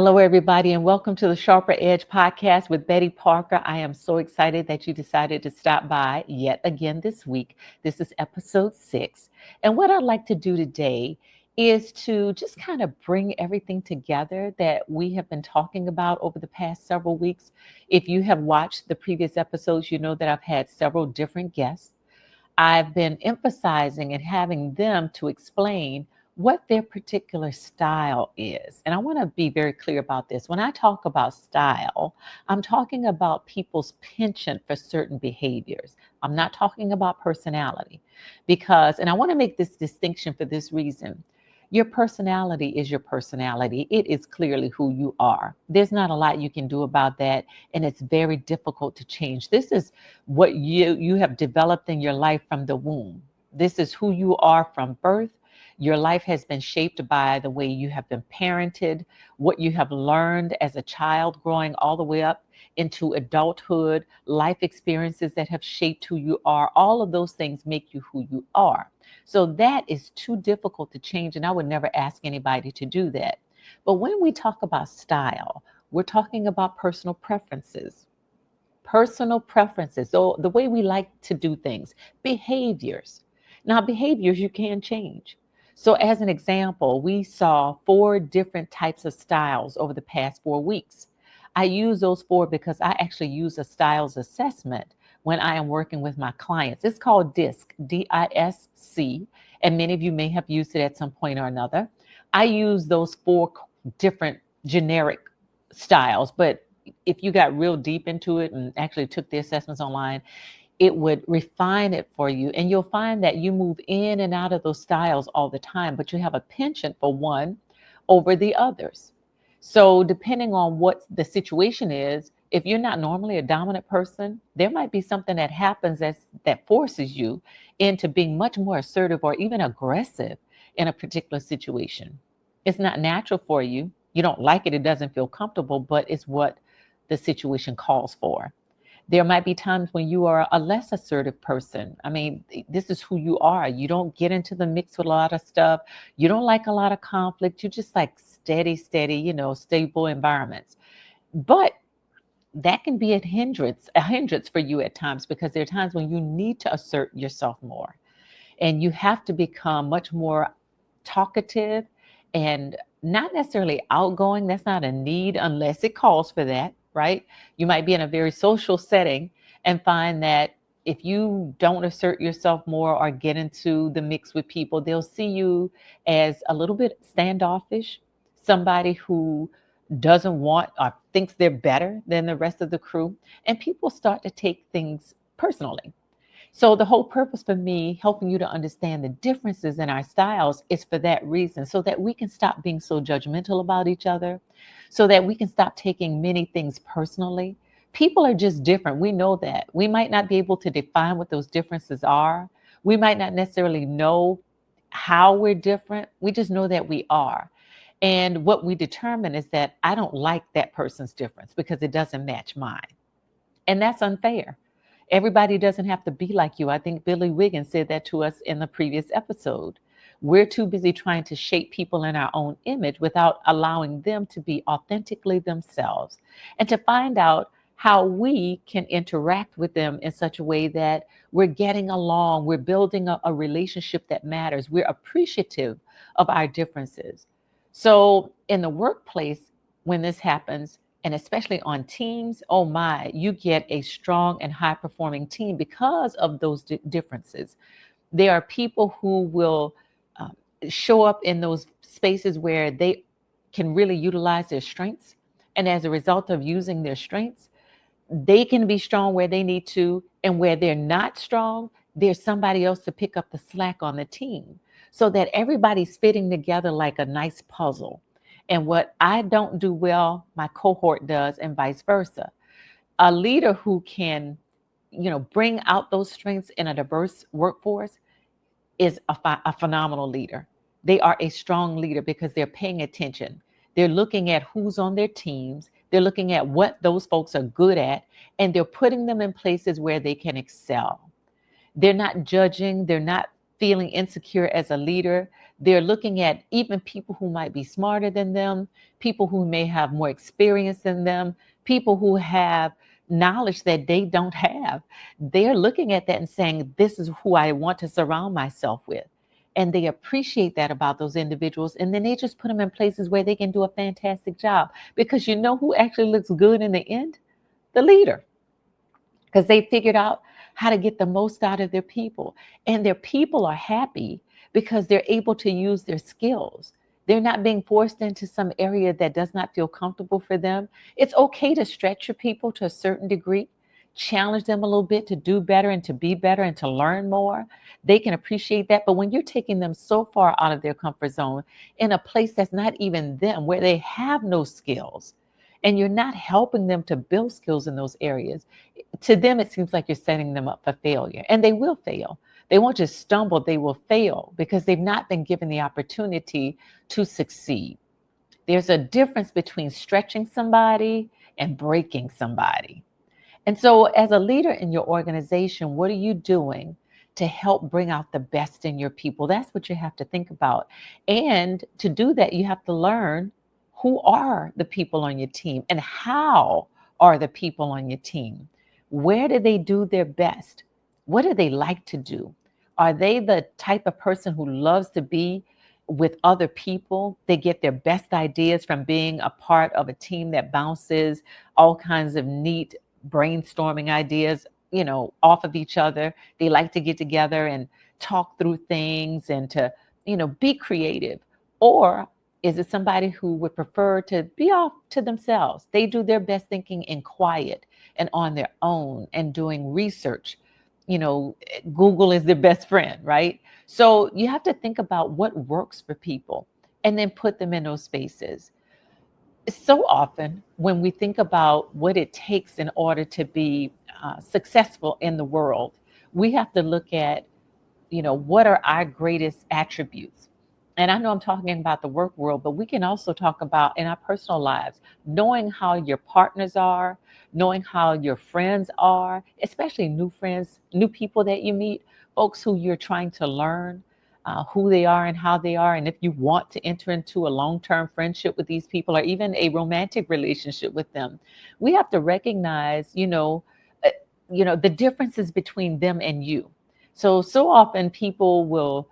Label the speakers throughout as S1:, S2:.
S1: Hello, everybody, and welcome to the Sharper Edge podcast with Betty Parker. I am so excited that you decided to stop by yet again this week. This is episode 6. And what I'd like to do today is to just kind of bring everything together that we have been talking about over the past several weeks. If you have watched the previous episodes, you know that I've had several different guests. I've been emphasizing and having them to explain what their particular style is. And I want to be very clear about this. When I talk about style, I'm talking about people's penchant for certain behaviors. I'm not talking about personality and I want to make this distinction for this reason. Your personality is your personality. It is clearly who you are. There's not a lot you can do about that, and it's very difficult to change. This is what you have developed in your life from the womb. This is who you are from birth. Your life has been shaped by the way you have been parented, what you have learned as a child growing all the way up into adulthood, life experiences that have shaped who you are. All of those things make you who you are. So that is too difficult to change, and I would never ask anybody to do that. But when we talk about style, we're talking about personal preferences. Personal preferences, so the way we like to do things, behaviors. Now, behaviors you can change. So, as an example, we saw 4 different types of styles over the past 4 weeks. I use those 4 because I actually use a styles assessment when I am working with my clients. It's called DISC, DISC, and many of you may have used it at some point or another. I use those 4 different generic styles, but if you got real deep into it and actually took the assessments online, it would refine it for you. And you'll find that you move in and out of those styles all the time, but you have a penchant for one over the others. So, depending on what the situation is, if you're not normally a dominant person, there might be something that happens that forces you into being much more assertive or even aggressive in a particular situation. It's not natural for you. You don't like it, it doesn't feel comfortable, but it's what the situation calls for. There might be times when you are a less assertive person. I mean, this is who you are. You don't get into the mix with a lot of stuff. You don't like a lot of conflict. You just like steady, stable environments. But that can be a hindrance for you at times because there are times when you need to assert yourself more and you have to become much more talkative and not necessarily outgoing. That's not a need unless it calls for that, right? You might be in a very social setting and find that if you don't assert yourself more or get into the mix with people, they'll see you as a little bit standoffish, somebody who doesn't want or thinks they're better than the rest of the crew. And people start to take things personally. So the whole purpose for me helping you to understand the differences in our styles is for that reason, so that we can stop being so judgmental about each other, so that we can stop taking many things personally. People are just different. We know that. We might not be able to define what those differences are. We might not necessarily know how we're different. We just know that we are. And what we determine is that I don't like that person's difference because it doesn't match mine. And that's unfair. Everybody doesn't have to be like you. I think Billy Wiggins said that to us in the previous episode. We're too busy trying to shape people in our own image without allowing them to be authentically themselves and to find out how we can interact with them in such a way that we're getting along, we're building a relationship that matters, we're appreciative of our differences. So, in the workplace, when this happens, and especially on teams, oh my, you get a strong and high performing team because of those differences. There are people who will um, show up in those spaces where they can really utilize their strengths. And as a result of using their strengths, they can be strong where they need to. And where they're not strong, there's somebody else to pick up the slack on the team so that everybody's fitting together like a nice puzzle. And what I don't do well, my cohort does, and vice versa. A leader who can, bring out those strengths in a diverse workforce is a phenomenal leader. They are a strong leader because they're paying attention. They're looking at who's on their teams. They're looking at what those folks are good at, and they're putting them in places where they can excel. They're not judging. They're not feeling insecure as a leader. They're looking at even people who might be smarter than them, people who may have more experience than them, people who have knowledge that they don't have. They're looking at that and saying, this is who I want to surround myself with. And they appreciate that about those individuals. And then they just put them in places where they can do a fantastic job. Because you know who actually looks good in the end? The leader, because they figured out how to get the most out of their people. And their people are happy because they're able to use their skills. They're not being forced into some area that does not feel comfortable for them. It's okay to stretch your people to a certain degree, challenge them a little bit to do better and to be better and to learn more. They can appreciate that. But when you're taking them so far out of their comfort zone in a place that's not even them, where they have no skills, and you're not helping them to build skills in those areas, to them, it seems like you're setting them up for failure, and they will fail. They won't just stumble, they will fail because they've not been given the opportunity to succeed. There's a difference between stretching somebody and breaking somebody. And so, as a leader in your organization, what are you doing to help bring out the best in your people? That's what you have to think about. And to do that, you have to learn who are the people on your team and how are the people on your team. Where do they do their best? What do they like to do? Are they the type of person who loves to be with other people? They get their best ideas from being a part of a team that bounces all kinds of neat brainstorming ideas, off of each other. They like to get together and talk through things and to, be creative. Or is it somebody who would prefer to be off to themselves? They do their best thinking in quiet and on their own and doing research. Google is their best friend, right? So you have to think about what works for people and then put them in those spaces. So often, when we think about what it takes in order to be successful in the world, we have to look at, what are our greatest attributes? And I know I'm talking about the work world, but we can also talk about in our personal lives, knowing how your partners are, knowing how your friends are, especially new friends, new people that you meet, folks who you're trying to learn who they are and how they are. And if you want to enter into a long term friendship with these people or even a romantic relationship with them, we have to recognize, uh, the differences between them and you. So often people will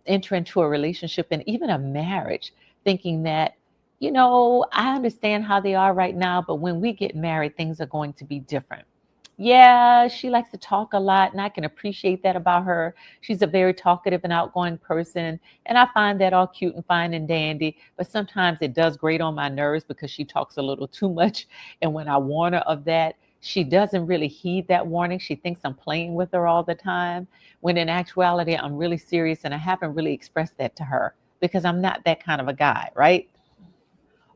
S1: enter into a relationship and even a marriage thinking that, I understand how they are right now, but when we get married, things are going to be different. Yeah, she likes to talk a lot, and I can appreciate that about her. She's a very talkative and outgoing person, and I find that all cute and fine and dandy. But sometimes it does grate on my nerves because she talks a little too much. And when I warn her of that, she doesn't really heed that warning. She thinks I'm playing with her all the time, when in actuality, I'm really serious, and I haven't really expressed that to her because I'm not that kind of a guy, right?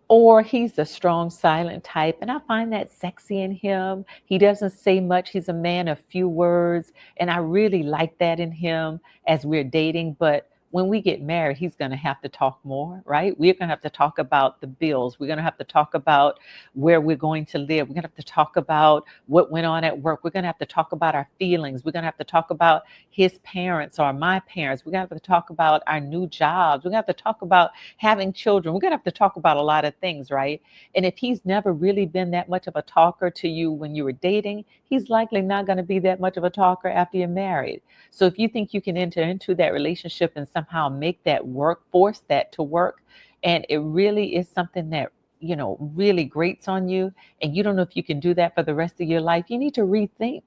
S1: Or he's a strong, silent type, and I find that sexy in him. He doesn't say much. He's a man of few words, and I really like that in him as we're dating. But when we get married, he's going to have to talk more, right? We're going to have to talk about the bills. We're going to have to talk about where we're going to live. We're going to have to talk about what went on at work. We're going to have to talk about our feelings. We're going to have to talk about his parents or my parents. We're going to have to talk about our new jobs. We're going to have to talk about having children. We're going to have to talk about a lot of things, right? And if he's never really been that much of a talker to you when you were dating, he's likely not going to be that much of a talker after you're married. So if you think you can enter into that relationship and somehow make that work, force that to work, and it really is something that, really grates on you, and you don't know if you can do that for the rest of your life, you need to rethink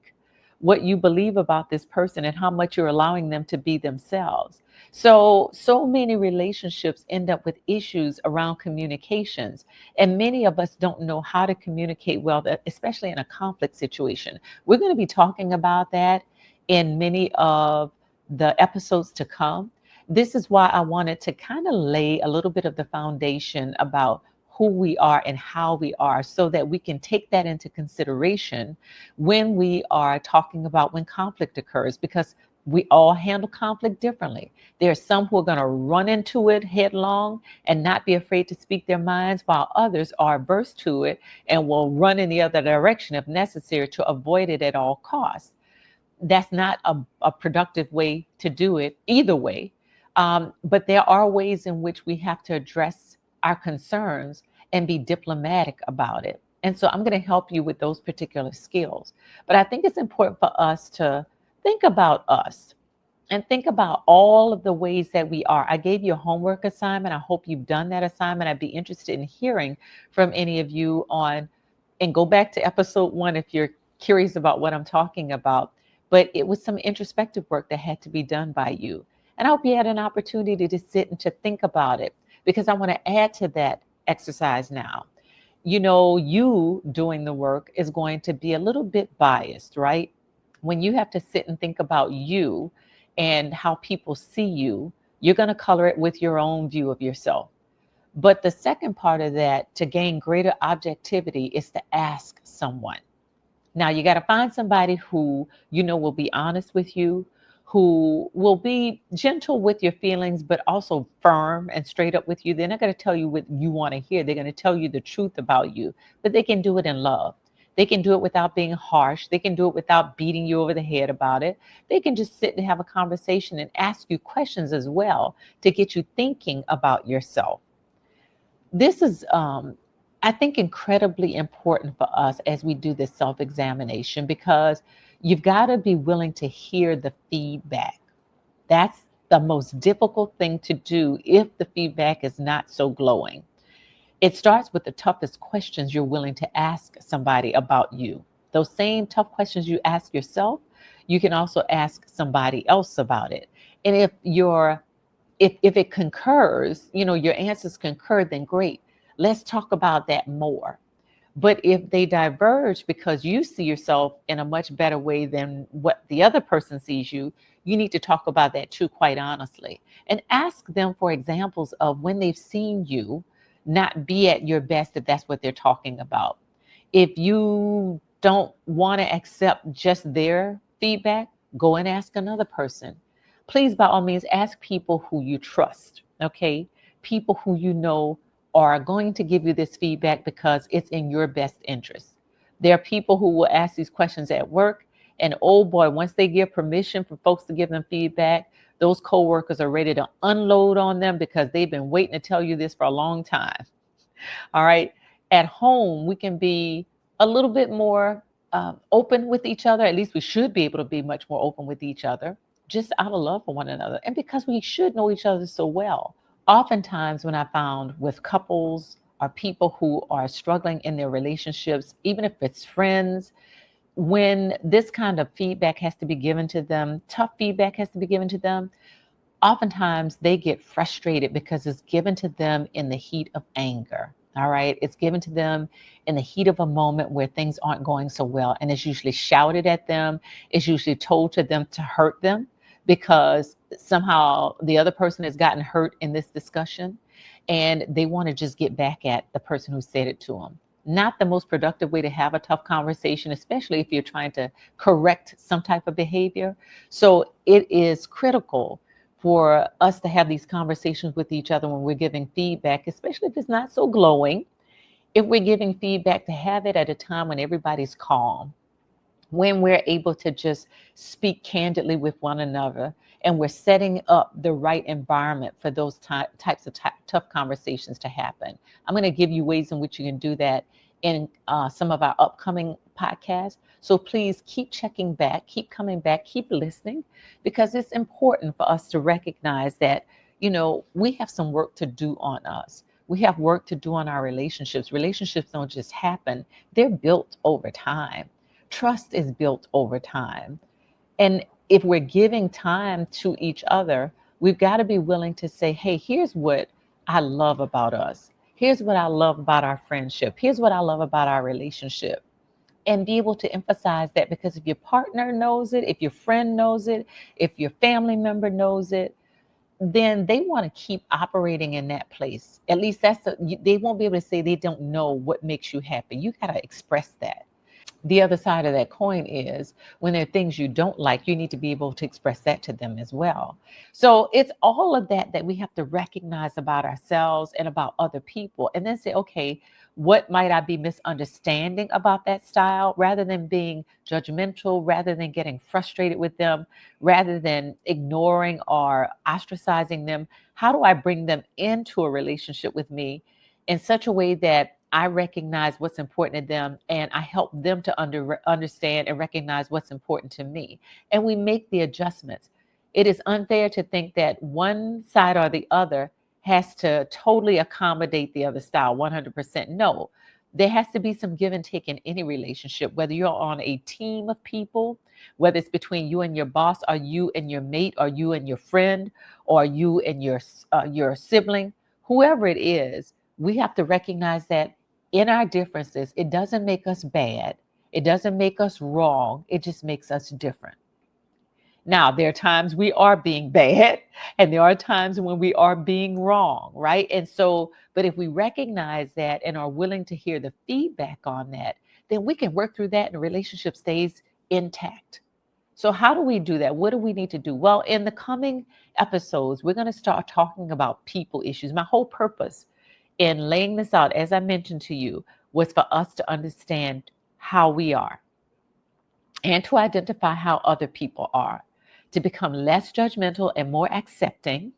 S1: what you believe about this person and how much you're allowing them to be themselves. So many relationships end up with issues around communications, and many of us don't know how to communicate well, especially in a conflict situation. We're going to be talking about that in many of the episodes to come. This is why I wanted to kind of lay a little bit of the foundation about who we are and how we are so that we can take that into consideration when we are talking about when conflict occurs, because we all handle conflict differently. There are some who are going to run into it headlong and not be afraid to speak their minds, while others are averse to it and will run in the other direction if necessary to avoid it at all costs. That's not a productive way to do it either way. But there are ways in which we have to address our concerns and be diplomatic about it. And so I'm going to help you with those particular skills. But I think it's important for us to think about us and think about all of the ways that we are. I gave you a homework assignment. I hope you've done that assignment. I'd be interested in hearing from any of you on, and go back to episode 1 if you're curious about what I'm talking about. But it was some introspective work that had to be done by you. And I hope you had an opportunity to sit and to think about it, because I want to add to that exercise now. You doing the work is going to be a little bit biased, right? When you have to sit and think about you and how people see you, you're going to color it with your own view of yourself. But the second part of that, to gain greater objectivity, is to ask someone. Now, you got to find somebody who will be honest with you, who will be gentle with your feelings, but also firm and straight up with you. They're not going to tell you what you want to hear. They're going to tell you the truth about you, but they can do it in love. They can do it without being harsh. They can do it without beating you over the head about it. They can just sit and have a conversation and ask you questions as well to get you thinking about yourself. This is, I think, incredibly important for us as we do this self examination, because you've got to be willing to hear the feedback. That's the most difficult thing to do if the feedback is not so glowing. It starts with the toughest questions you're willing to ask somebody about you. Those same tough questions you ask yourself, you can also ask somebody else about it. And if it concurs, your answers concur, then great. Let's talk about that more. But if they diverge because you see yourself in a much better way than what the other person sees you, you need to talk about that too, quite honestly. And ask them for examples of when they've seen you not be at your best, if that's what they're talking about. If you don't want to accept just their feedback, go and ask another person. Please, by all means, ask people who you trust, okay? People who you know are going to give you this feedback because it's in your best interest. There are people who will ask these questions at work, and oh boy, once they give permission for folks to give them feedback, those coworkers are ready to unload on them because they've been waiting to tell you this for a long time. All right. At home, we can be a little bit more open with each other. At least we should be able to be much more open with each other, just out of love for one another. And because we should know each other so well. Oftentimes, when I found with couples or people who are struggling in their relationships, even if it's friends, when this kind of feedback has to be given to them, tough feedback has to be given to them, oftentimes they get frustrated because it's given to them in the heat of anger. All right. It's given to them in the heat of a moment where things aren't going so well. And it's usually shouted at them. It's usually told to them to hurt them because somehow the other person has gotten hurt in this discussion and they want to just get back at the person who said it to them. Not the most productive way to have a tough conversation, especially if you're trying to correct some type of behavior. So it is critical for us to have these conversations with each other when we're giving feedback, especially if it's not so glowing. If we're giving feedback, to have it at a time when everybody's calm, when we're able to just speak candidly with one another, and we're setting up the right environment for those types of tough conversations to happen. I'm going to give you ways in which you can do that in some of our upcoming podcasts. So please keep checking back, keep coming back, keep listening, because it's important for us to recognize that, we have some work to do on us. We have work to do on our relationships. Relationships don't just happen, they're built over time. Trust is built over time. And if we're giving time to each other, we've got to be willing to say, hey, here's what I love about us. Here's what I love about our friendship. Here's what I love about our relationship. And be able to emphasize that, because if your partner knows it, if your friend knows it, if your family member knows it, then they want to keep operating in that place. At least they won't be able to say they don't know what makes you happy. You got to express that. The other side of that coin is when there are things you don't like, you need to be able to express that to them as well. So it's all of that we have to recognize about ourselves and about other people, and then say, okay, What might I be misunderstanding about that style, rather than being judgmental, rather than getting frustrated with them, rather than ignoring or ostracizing them? How do I bring them into a relationship with me in such a way that I recognize what's important to them and I help them to understand and recognize what's important to me? And we make the adjustments. It is unfair to think that one side or the other has to totally accommodate the other style 100%. No, there has to be some give and take in any relationship, whether you're on a team of people, whether it's between you and your boss, or you and your mate, or you and your friend, or you and your sibling, whoever it is. We have to recognize that in our differences, it doesn't make us bad. It doesn't make us wrong. It just makes us different. Now, there are times we are being bad, and there are times when we are being wrong, right? And so, but if we recognize that and are willing to hear the feedback on that, then we can work through that and the relationship stays intact. So, how do we do that? What do we need to do? Well, in the coming episodes, we're going to start talking about people issues. My whole purpose in laying this out, as I mentioned to you, was for us to understand how we are and to identify how other people are, to become less judgmental and more accepting,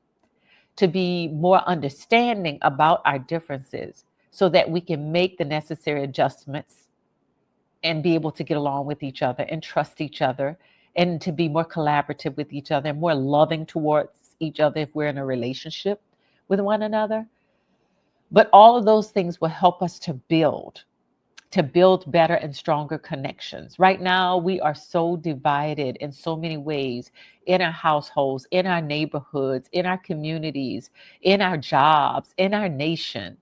S1: to be more understanding about our differences so that we can make the necessary adjustments and be able to get along with each other and trust each other, and to be more collaborative with each other and more loving towards each other if we're in a relationship with one another. But all of those things will help us to build better and stronger connections. Right now, we are so divided in so many ways, in our households, in our neighborhoods, in our communities, in our jobs, in our nation.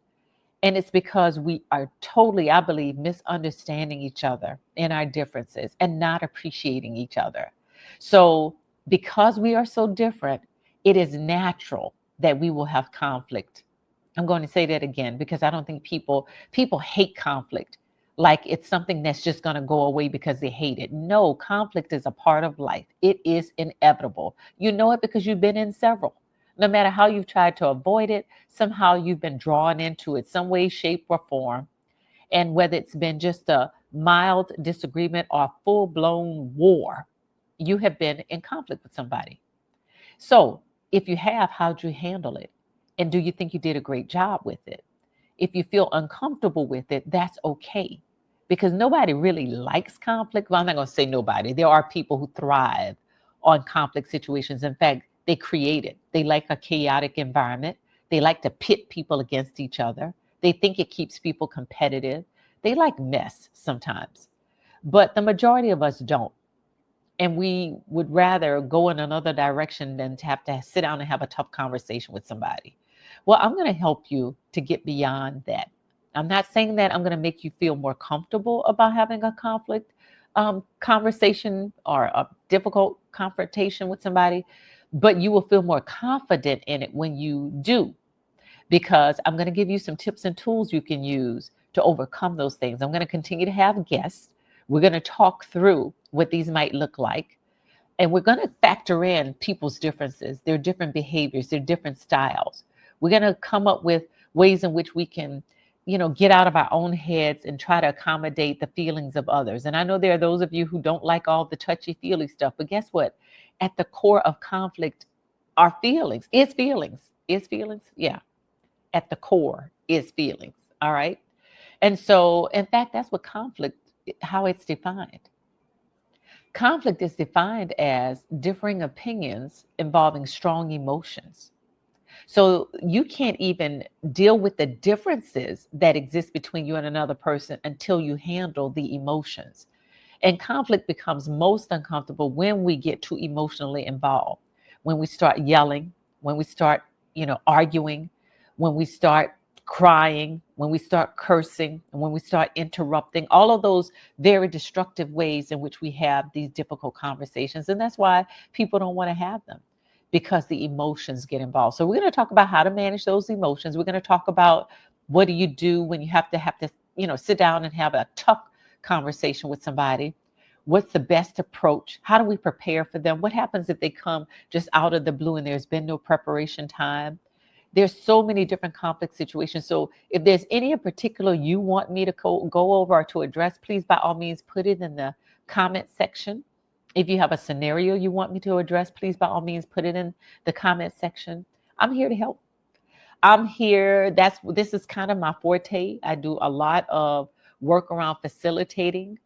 S1: And it's because we are totally, I believe, misunderstanding each other in our differences and not appreciating each other. So, because we are so different, it is natural that we will have conflict. I'm going to say that again because I don't think people hate conflict like it's something that's just going to go away because they hate it. No, conflict is a part of life. It is inevitable. You know it because you've been in several. No matter how you've tried to avoid it, somehow you've been drawn into it some way, shape, or form. And whether it's been just a mild disagreement or full blown war, you have been in conflict with somebody. So, if you have, how'd you handle it? And do you think you did a great job with it? If you feel uncomfortable with it, that's okay. Because nobody really likes conflict. Well, I'm not going to say nobody. There are people who thrive on conflict situations. In fact, they create it. They like a chaotic environment. They like to pit people against each other. They think it keeps people competitive. They like mess sometimes. But the majority of us don't. And we would rather go in another direction than to have to sit down and have a tough conversation with somebody. Well, I'm going to help you to get beyond that. I'm not saying that I'm going to make you feel more comfortable about having a conflict conversation or a difficult confrontation with somebody, but you will feel more confident in it when you do, because I'm going to give you some tips and tools you can use to overcome those things. I'm going to continue to have guests. We're going to talk through what these might look like. And we're going to factor in people's differences, their different behaviors, their different styles. We're going to come up with ways in which we can, get out of our own heads and try to accommodate the feelings of others. And I know there are those of you who don't like all the touchy-feely stuff, but guess what? At the core of conflict are feelings. Is feelings. Is feelings? Yeah. At the core is feelings. All right. And so, in fact, that's what conflict, how it's defined. Conflict is defined as differing opinions involving strong emotions. So you can't even deal with the differences that exist between you and another person until you handle the emotions. And conflict becomes most uncomfortable when we get too emotionally involved, when we start yelling, when we start, arguing, when we start crying, when we start cursing, and when we start interrupting, all of those very destructive ways in which we have these difficult conversations. And that's why people don't want to have them, because the emotions get involved. So we're going to talk about how to manage those emotions. We're going to talk about what do you do when you have to, sit down and have a tough conversation with somebody. What's the best approach? How do we prepare for them? What happens if they come just out of the blue and there's been no preparation time? There's so many different complex situations. So if there's any in particular you want me to go over or to address, please by all means put it in the comment section. If you have a scenario you want me to address, please by all means put it in the comment section. I'm here to help. I'm here. This is kind of my forte. I do a lot of work around facilitating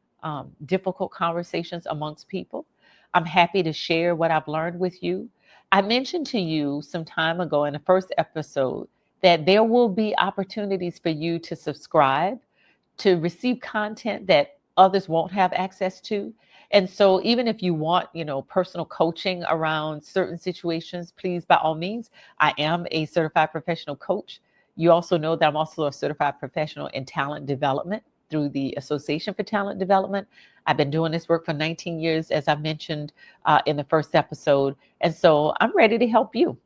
S1: difficult conversations amongst people. I'm happy to share what I've learned with you. I mentioned to you some time ago in the first episode that there will be opportunities for you to subscribe to receive content that others won't have access to. And so even if you want, personal coaching around certain situations, please by all means, I am a certified professional coach. You also know that I'm also a certified professional in talent development through the Association for Talent Development. I've been doing this work for 19 years, as I mentioned in the first episode. And so I'm ready to help you.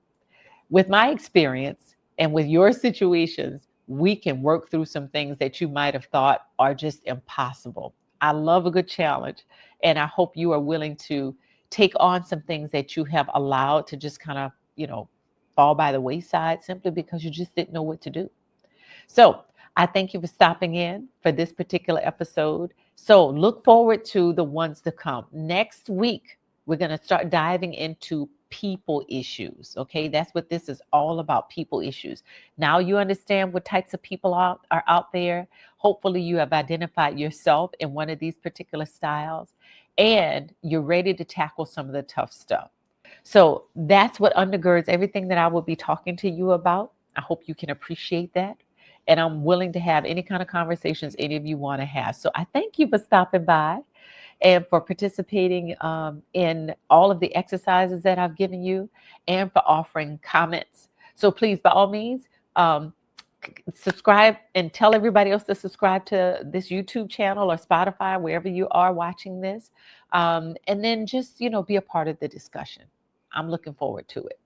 S1: With my experience and with your situations, we can work through some things that you might have thought are just impossible. I love a good challenge, and I hope you are willing to take on some things that you have allowed to just kind of, fall by the wayside simply because you just didn't know what to do. So I thank you for stopping in for this particular episode. So look forward to the ones to come. Next week, we're going to start diving into people issues. Okay, that's what this is all about, people issues. Now you understand what types of people are out there. Hopefully, you have identified yourself in one of these particular styles and you're ready to tackle some of the tough stuff. So that's what undergirds everything that I will be talking to you about. I hope you can appreciate that. And I'm willing to have any kind of conversations any of you want to have. So I thank you for stopping by and for participating in all of the exercises that I've given you and for offering comments. So please, by all means, subscribe and tell everybody else to subscribe to this YouTube channel or Spotify, wherever you are watching this. And then just, be a part of the discussion. I'm looking forward to it.